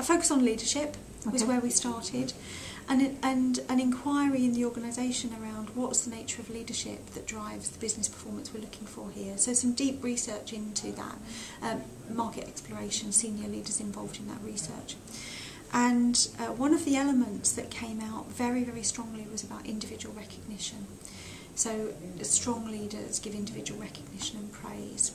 A focus on leadership was where we started, and an inquiry in the organisation around what's the nature of leadership that drives the business performance we're looking for here. So some deep research into that, market exploration, senior leaders involved in that research. And one of the elements that came out very, very strongly was about individual recognition. So strong leaders give individual recognition and praise.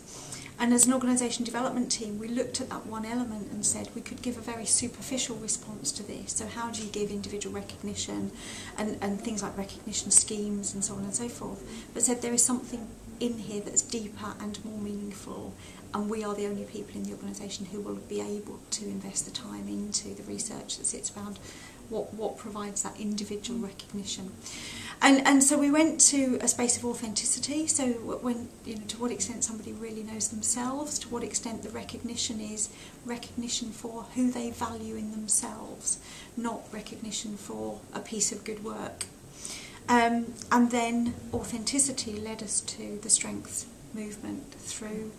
And as an organisation development team, we looked at that one element and said we could give a very superficial response to this. So how do you give individual recognition and things like recognition schemes and so on and so forth. But said there is something in here that's deeper and more meaningful, and we are the only people in the organisation who will be able to invest the time into the research that sits around what provides that individual recognition. And so we went to a space of authenticity, so when, to what extent somebody really knows themselves, to what extent the recognition is recognition for who they value in themselves, not recognition for a piece of good work. And then authenticity led us to the strengths movement through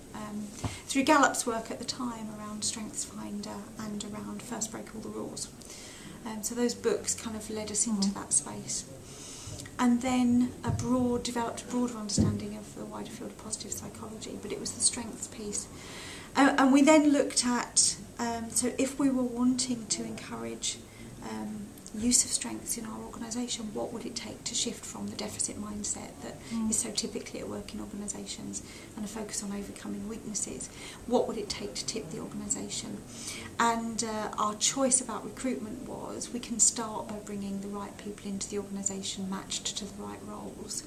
Gallup's work at the time around Strengths Finder and around First Break All the Rules. So those books kind of led us into that space. And then developed a broader understanding of the wider field of positive psychology, but it was the strengths piece. And we then looked at, so if we were wanting to encourage use of strengths in our organisation, what would it take to shift from the deficit mindset that is so typically at work in organisations and a focus on overcoming weaknesses? What would it take to tip the organisation? And our choice about recruitment was we can start by bringing the right people into the organisation matched to the right roles.